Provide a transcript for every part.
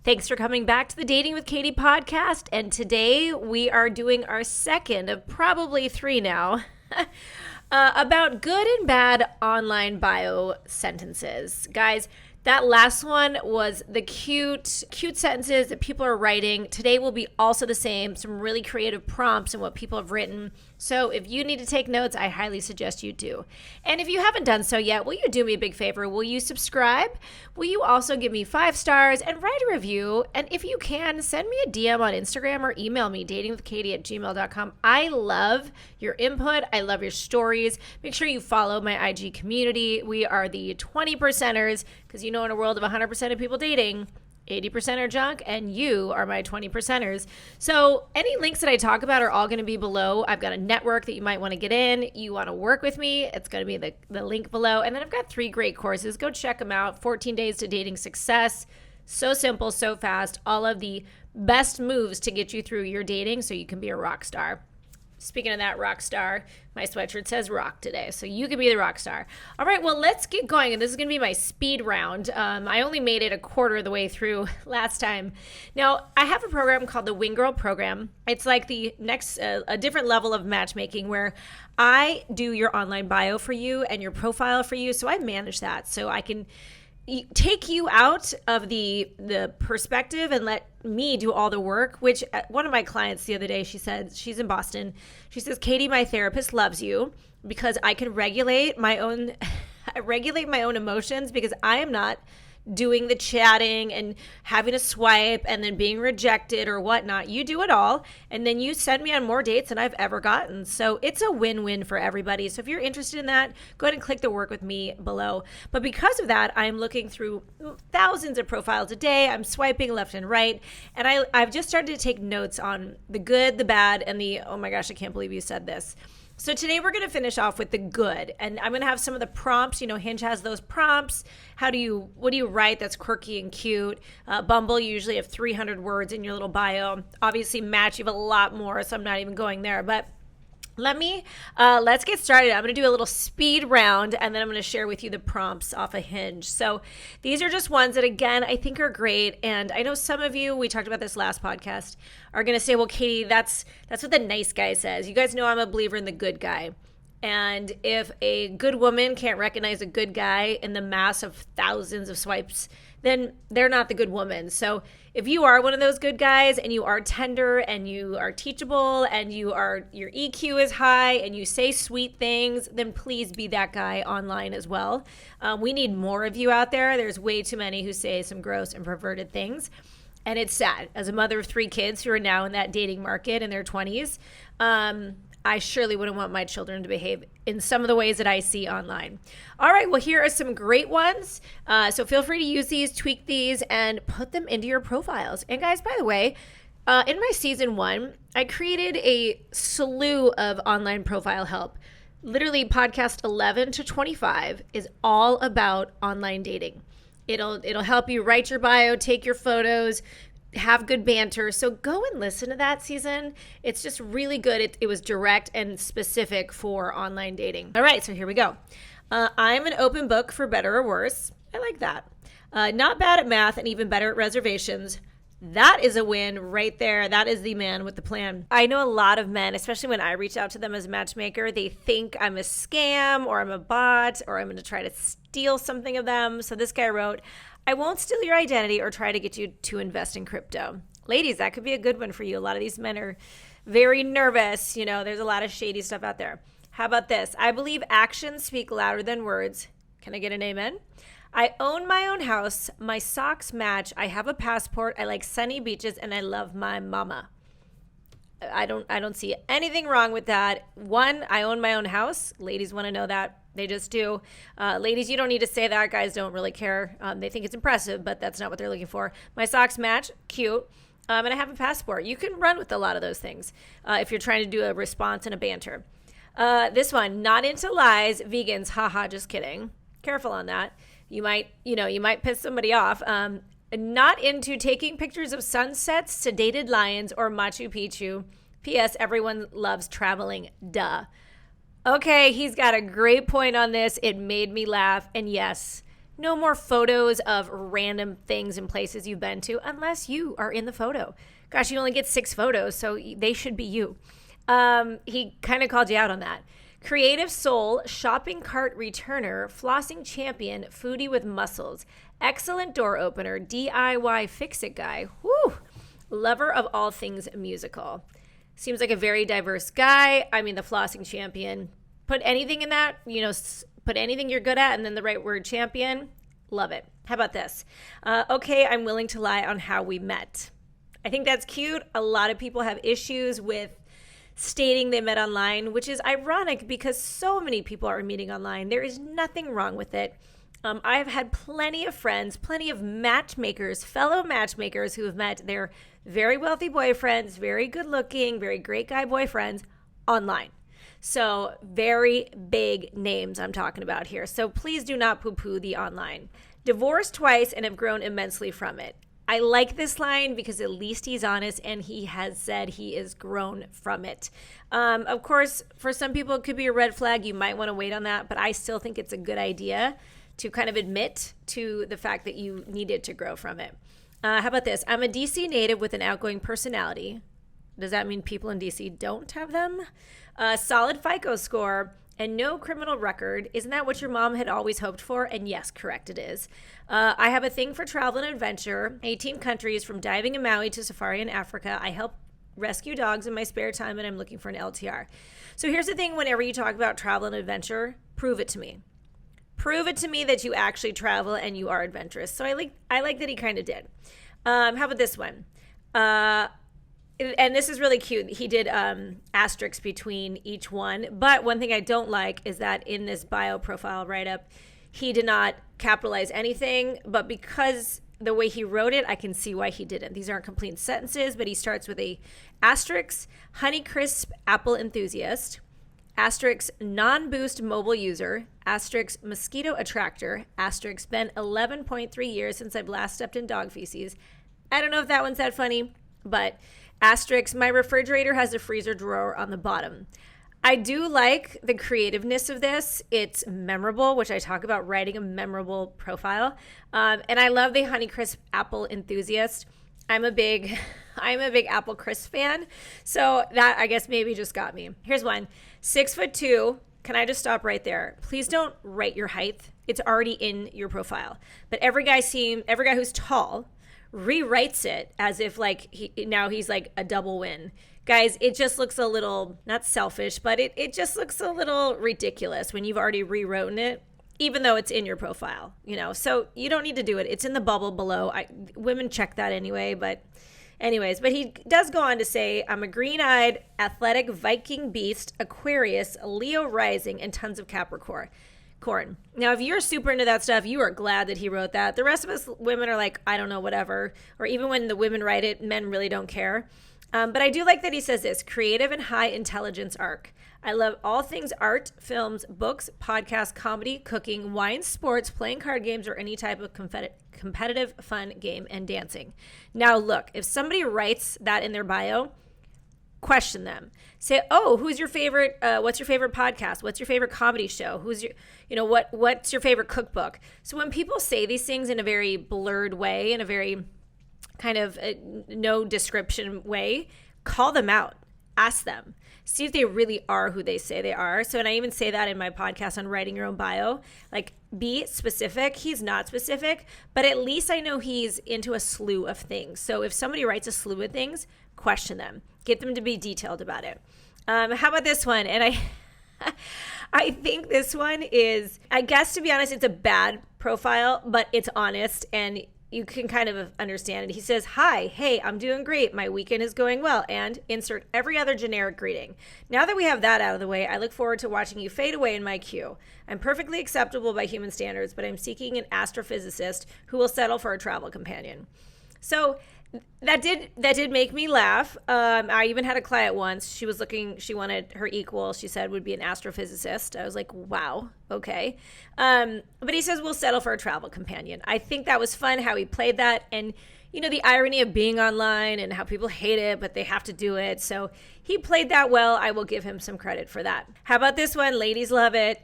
Thanks for coming back to the Dating with Katy podcast. And today we are doing our second of probably 3 now about good and bad online bio sentences. Guys, that last one was the cute sentences that people are writing. Today will be also the same, some really creative prompts and what people have written. So if you need to take notes, I highly suggest you do. And if you haven't done so yet, will you do me a big favor? Will you subscribe? Will you also give me 5 stars and write a review? And if you can, send me a DM on Instagram or email me, datingwithkaty@gmail.com. I love your input. I love your stories. Make sure you follow my IG community. We are the 20%ers, because you know in a world of 100% of people dating, 80% are junk, and you are my 20%ers. So any links that I talk about are all going to be below. I've got a network that you might want to get in. You want to work with me, it's going to be the link below. And then I've got 3 great courses. Go check them out. 14 Days to Dating Success. So simple, so fast. All of the best moves to get you through your dating so you can be a rock star. Speaking of that rock star, my sweatshirt says rock today, so you can be the rock star. All right, well, let's get going, and this is going to be my speed round. I only made it a quarter of the way through last time. Now, I have a program called the Wing Girl Program. It's like the next, a different level of matchmaking where I do your online bio for you and your profile for you, so I manage that, so I can take you out of the perspective and let me do all the work, which one of my clients the other day, she said, she's in Boston. She says, Katy, my therapist loves you because I can regulate my own emotions, because I am not doing the chatting and having to swipe and then being rejected or whatnot. You do it all, and then you send me on more dates than I've ever gotten. So it's a win-win for everybody. So if you're interested in that, go ahead and click the work with me below. But because of that, I'm looking through thousands of profiles a day. I'm swiping left and right, and I've just started to take notes on the good, the bad, and the, oh my gosh, I can't believe you said this. So today we're going to finish off with the good, and I'm going to have some of the prompts. You know, Hinge has those prompts. What do you write that's quirky and cute? Bumble, you usually have 300 words in your little bio. Obviously, Match, you have a lot more, so I'm not even going there. But let's get started. I'm going to do a little speed round, and then I'm going to share with you the prompts off of Hinge. So these are just ones that, again, I think are great. And I know some of you, we talked about this last podcast, are going to say, well, Katy, that's what the nice guy says. You guys know I'm a believer in the good guy. And if a good woman can't recognize a good guy in the mass of thousands of swipes, then they're not the good woman. So if you are one of those good guys and you are tender and you are teachable and your EQ is high and you say sweet things, then please be that guy online as well. We need more of you out there. There's way too many who say some gross and perverted things. And it's sad. As a mother of 3 kids who are now in that dating market in their 20s, I surely wouldn't want my children to behave in some of the ways that I see online. All right, well, here are some great ones. So feel free to use these, tweak these, and put them into your profiles. And guys, by the way, in my season 1, I created a slew of online profile help. Literally, podcast 11 to 25 is all about online dating. It'll help you write your bio, take your photos, have good banter. So go and listen to that season. It's just really good. It was direct and specific for online dating. All right, so here we go. I'm an open book, for better or worse. I like that. Not bad at math and even better at reservations. That is a win right there. That is the man with the plan. I know a lot of men, especially when I reach out to them as a matchmaker, they think I'm a scam or I'm a bot or I'm going to try to steal something of them. So this guy wrote, I won't steal your identity or try to get you to invest in crypto. Ladies, that could be a good one for you. A lot of these men are very nervous. You know, there's a lot of shady stuff out there. How about this? I believe actions speak louder than words. Can I get an amen? I own my own house. My socks match. I have a passport. I like sunny beaches, and I love my mama. I don't see anything wrong with that. 1, I own my own house. Ladies want to know that. They just do. Ladies, you don't need to say that. Guys don't really care. They think it's impressive, but that's not what they're looking for. My socks match. Cute. And I have a passport. You can run with a lot of those things if you're trying to do a response and a banter. This one, not into lies. Vegans. Haha, just kidding. Careful on that. You might piss somebody off. Not into taking pictures of sunsets, sedated lions, or Machu Picchu. P.S. Everyone loves traveling. Duh. Okay, he's got a great point on this. It made me laugh. And yes, No more photos of random things and places you've been to unless you are in the photo. Gosh, you only get 6 photos, so they should be you. He kind of called you out on that. Creative soul, shopping cart returner, flossing champion, foodie with muscles, excellent door opener, DIY fix-it guy. Whew. Lover of all things musical. Seems like a very diverse guy. I mean, the flossing champion. Put anything in that, put anything you're good at and then the right word champion. Love it. How about this? Okay, I'm willing to lie on how we met. I think that's cute. A lot of people have issues with stating they met online, which is ironic because so many people are meeting online. There is nothing wrong with it. I've had plenty of friends, plenty of matchmakers, fellow matchmakers who have met their very wealthy boyfriends, very good looking, very great guy boyfriends online. So very big names I'm talking about here. So please do not poo-poo the online. Divorced twice and have grown immensely from it. I like this line because at least he's honest and he has said he is grown from it. Of course, for some people, it could be a red flag. You might want to wait on that, but I still think it's a good idea to kind of admit to the fact that you needed to grow from it. How about this? I'm a DC native with an outgoing personality. Does that mean people in DC don't have them? A solid FICO score and no criminal record. Isn't that what your mom had always hoped for? And yes, correct, it is. I have a thing for travel and adventure. 18 countries from diving in Maui to safari in Africa. I help rescue dogs in my spare time and I'm looking for an LTR. So here's the thing, whenever you talk about travel and adventure, prove it to me. Prove it to me that you actually travel and you are adventurous. So I like that he kind of did. How about this one? And this is really cute. He did asterisks between each one. But one thing I don't like is that in this bio profile write-up, he did not capitalize anything. But because the way he wrote it, I can see why he didn't. These aren't complete sentences, but he starts with a asterisk, Honeycrisp Apple enthusiast, asterisk, non-boost mobile user, asterisk, mosquito attractor, asterisk, been 11.3 years since I've last stepped in dog feces. I don't know if that one's that funny, but asterisk, my refrigerator has a freezer drawer on the bottom. I do like the creativeness of this. It's memorable, which I talk about writing a memorable profile. And I love the Honeycrisp Apple enthusiast. I'm a big Apple Crisp fan. So that, I guess, maybe just got me. Here's one. 6'2". Can I just stop right there? Please don't write your height. It's already in your profile. But every guy who's tall rewrites it as if like he's like a double win. Guys, it just looks a little, not selfish, but it just looks a little ridiculous when you've already rewritten it, even though it's in your profile, So you don't need to do it. It's in the bubble below. Women check that anyway, but he does go on to say, I'm a green-eyed, athletic Viking beast, Aquarius, Leo rising, and tons of Capricorn. Now, if you're super into that stuff, you are glad that he wrote that. The rest of us women are like, I don't know, whatever. Or even when the women write it, men really don't care. But I do like that he says this, creative and high intelligence arc. I love all things art, films, books, podcasts, comedy, cooking, wine, sports, playing card games, or any type of competitive fun game and dancing. Now, look, if somebody writes that in their bio, question them. Say, oh, who's your favorite, what's your favorite podcast? What's your favorite comedy show? Who's your, what's your favorite cookbook? So when people say these things in a very blurred way, in a very kind of no description way, call them out, ask them, see if they really are who they say they are. So, and I even say that in my podcast on writing your own bio, like be specific. He's not specific, but at least I know he's into a slew of things. So if somebody writes a slew of things, question them, get them to be detailed about it. How about this one? And I think this one is, I guess, to be honest, it's a bad profile, but it's honest and you can kind of understand it. He says, hi, hey, I'm doing great. My weekend is going well. And insert every other generic greeting. Now that we have that out of the way, I look forward to watching you fade away in my queue. I'm perfectly acceptable by human standards, but I'm seeking an astrophysicist who will settle for a travel companion. So that did make me laugh. I even had a client once. She wanted her equal, she said, would be an astrophysicist. I was like, wow, okay. But he says we'll settle for a travel companion. I think that was fun how he played that. And, the irony of being online and how people hate it, but they have to do it. So he played that well. I will give him some credit for that. How about this one? Ladies love it.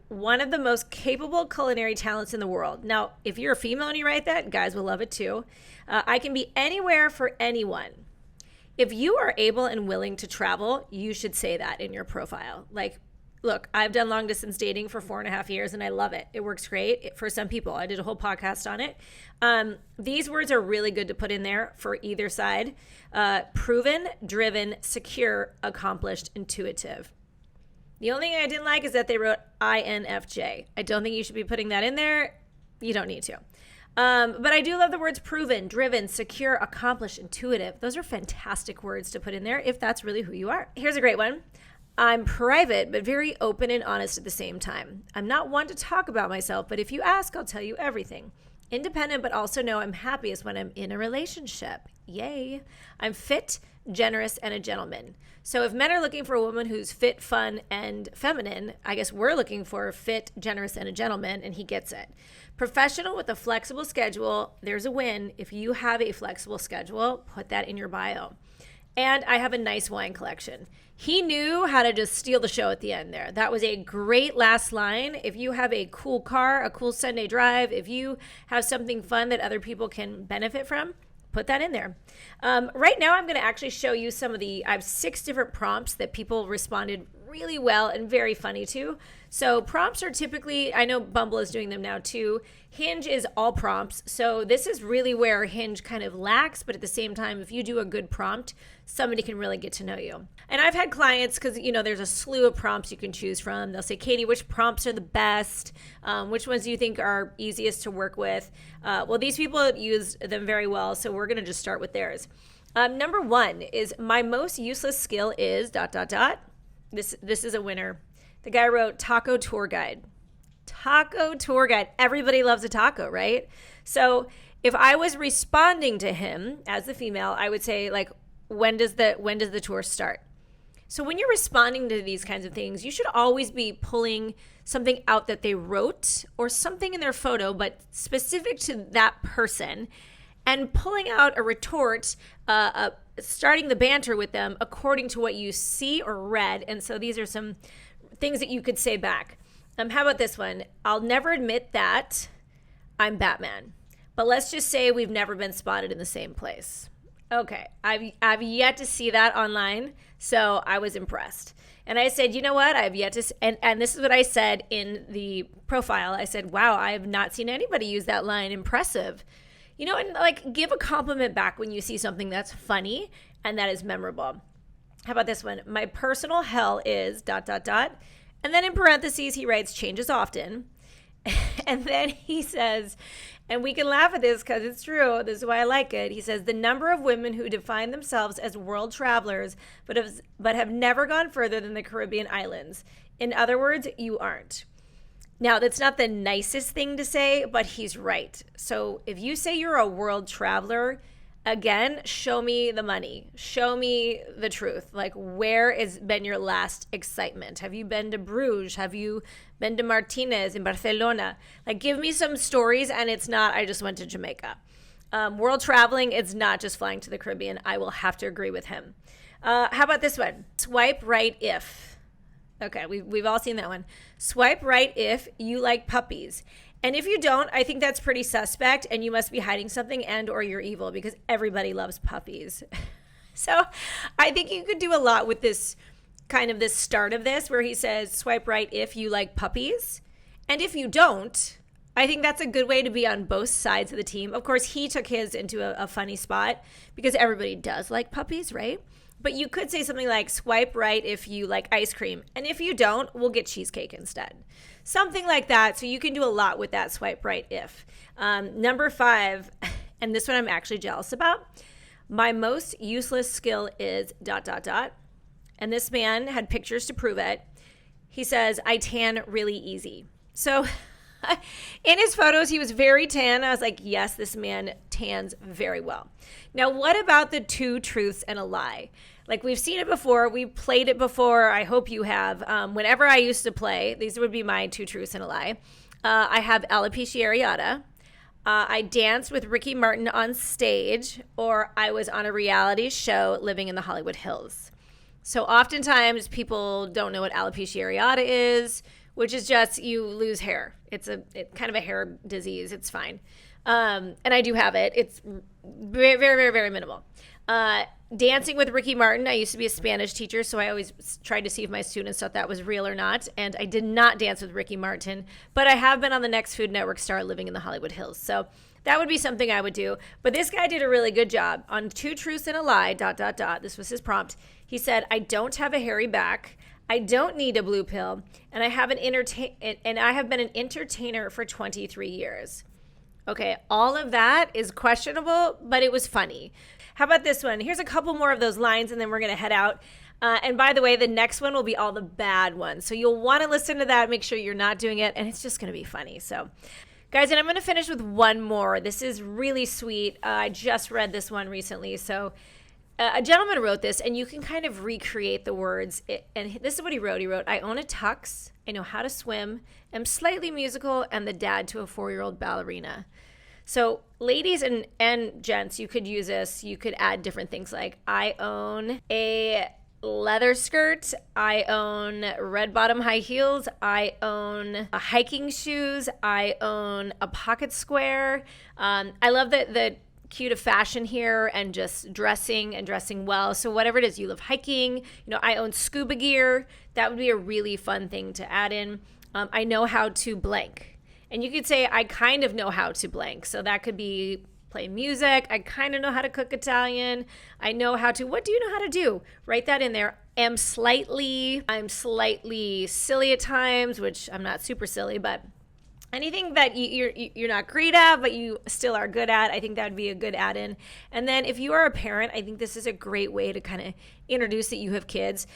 One of the most capable culinary talents in the world. Now, if you're a female and you write that, guys will love it too. I can be anywhere for anyone. If you are able and willing to travel, you should say that in your profile. Like, look, I've done long distance dating for 4.5 years and I love it. It works great for some people. I did a whole podcast on it. These words are really good to put in there for either side. Proven, driven, secure, accomplished, intuitive. The only thing I didn't like is that they wrote INFJ. I don't think you should be putting that in there. You don't need to. But I do love the words proven, driven, secure, accomplished, intuitive. Those are fantastic words to put in there if that's really who you are. Here's a great one. I'm private, but very open and honest at the same time. I'm not one to talk about myself, but if you ask, I'll tell you everything. Independent, but also know I'm happiest when I'm in a relationship. Yay. I'm fit, generous, and a gentleman. So if men are looking for a woman who's fit, fun, and feminine, I guess we're looking for fit, generous, and a gentleman, and he gets it. Professional with a flexible schedule, there's a win. If you have a flexible schedule, put that in your bio. And I have a nice wine collection. He knew how to just steal the show at the end there. That was a great last line. If you have a cool car, a cool Sunday drive, if you have something fun that other people can benefit from, put that in there. Right now, I'm going to actually show you I have 6 different prompts that people responded really well and very funny to. So prompts are typically, I know Bumble is doing them now too. Hinge is all prompts. So this is really where Hinge kind of lacks, but at the same time, if you do a good prompt, somebody can really get to know you. And I've had clients, because there's a slew of prompts you can choose from. They'll say, Katy, which prompts are the best? Which ones do you think are easiest to work with? Well, these people use them very well, so we're going to just start with theirs. Number 1 is my most useless skill is ... This is a winner. The guy wrote taco tour guide. Taco tour guide. Everybody loves a taco, right? So if I was responding to him as the female, I would say, like, when does the tour start? So when you're responding to these kinds of things, you should always be pulling something out that they wrote or something in their photo, but specific to that person, and pulling out a retort, starting the banter with them according to what you see or read. And so these are some things that you could say back. How about this one? I'll never admit that I'm Batman, but let's just say we've never been spotted in the same place. Okay, I've yet to see that online, so I was impressed. And I said, you know what? I've yet to, and this is what I said in the profile. I said, wow, I have not seen anybody use that line. Impressive. And like, give a compliment back when you see something that's funny and that is memorable. How about this one? My personal hell is ... And then in parentheses, he writes, changes often. And then he says, and we can laugh at this because it's true. This is why I like it. He says, the number of women who define themselves as world travelers, but have never gone further than the Caribbean islands. In other words, you aren't. Now, that's not the nicest thing to say, but he's right. So if you say you're a world traveler, again, show me the money. Show me the truth. Like, where has been your last excitement? Have you been to Bruges? Have you been to Martinez in Barcelona? Like, give me some stories, and it's not, I just went to Jamaica. World traveling, it's not just flying to the Caribbean. I will have to agree with him. How about this one? Swipe right if. Okay, we've all seen that one. Swipe right if you like puppies. And if you don't, I think that's pretty suspect, and you must be hiding something and or you're evil, because everybody loves puppies. So I think you could do a lot with this start of this, where he says swipe right if you like puppies. And if you don't, I think that's a good way to be on both sides of the team. Of course, he took his into a funny spot because everybody does like puppies, right? But you could say something like swipe right if you like ice cream. And if you don't, we'll get cheesecake instead. Something like that. So you can do a lot with that swipe right if. Number 5, and this one I'm actually jealous about. My most useless skill is ... And this man had pictures to prove it. He says, I tan really easy. So in his photos, he was very tan. I was like, yes, this man tans very well. Now, what about the 2 truths and a lie? Like, we've seen it before. We've played it before. I hope you have. Whenever I used to play, these would be my 2 truths and a lie. I have alopecia areata. I danced with Ricky Martin on stage, or I was on a reality show living in the Hollywood Hills. So oftentimes people don't know what alopecia areata is, which is just you lose hair. It's kind of a hair disease. It's fine. And I do have it. It's very, very, very, very minimal. Dancing with Ricky Martin. I used to be a Spanish teacher, so I always tried to see if my students thought that was real or not. And I did not dance with Ricky Martin, but I have been on the next Food Network star living in the Hollywood Hills. So that would be something I would do. But this guy did a really good job on 2 truths and a lie, ... This was his prompt. He said, I don't have a hairy back. I don't need a blue pill. And I have been an entertainer for 23 years. Okay, all of that is questionable, but it was funny. How about this one? Here's a couple more of those lines, and then we're going to head out. And by the way, the next one will be all the bad ones. So you'll want to listen to that. Make sure you're not doing it, and it's just going to be funny. So, guys, and I'm going to finish with one more. This is really sweet. I just read this one recently. So a gentleman wrote this, and you can kind of recreate the words. And this is what he wrote. He wrote, I own a tux. I know how to swim. I'm slightly musical, and the dad to a 4-year-old ballerina. So ladies and gents, you could use this. You could add different things like I own a leather skirt. I own red bottom high heels. I own hiking shoes. I own a pocket square. I love the cue to fashion here and just dressing and dressing well. So whatever it is, you love hiking. I own scuba gear. That would be a really fun thing to add in. I know how to blank. And you could say, I kind of know how to blank. So that could be play music. I kind of know how to cook Italian. I know how to, what do you know how to do? Write that in there. I'm slightly silly at times, which I'm not super silly, but anything that you're not great at, but you still are good at, I think that would be a good add-in. And then if you are a parent, I think this is a great way to kind of introduce that you have kids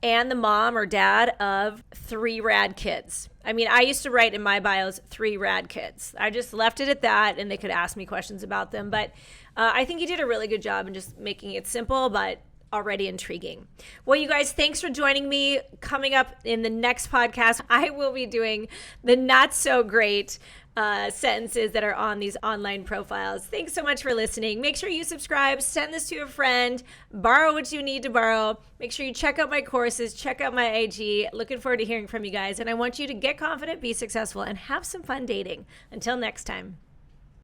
and the mom or dad of 3 rad kids. I mean, I used to write in my bios 3 rad kids. I just left it at that, and they could ask me questions about them. But I think you did a really good job in just making it simple, but already intriguing. Well, you guys, thanks for joining me. Coming up in the next podcast, I will be doing the not so great sentences that are on these online profiles. Thanks so much for listening. Make sure you subscribe, send this to a friend, borrow what you need to borrow. Make sure you check out my courses, check out my IG. Looking forward to hearing from you guys. And I want you to get confident, be successful, and have some fun dating. Until next time.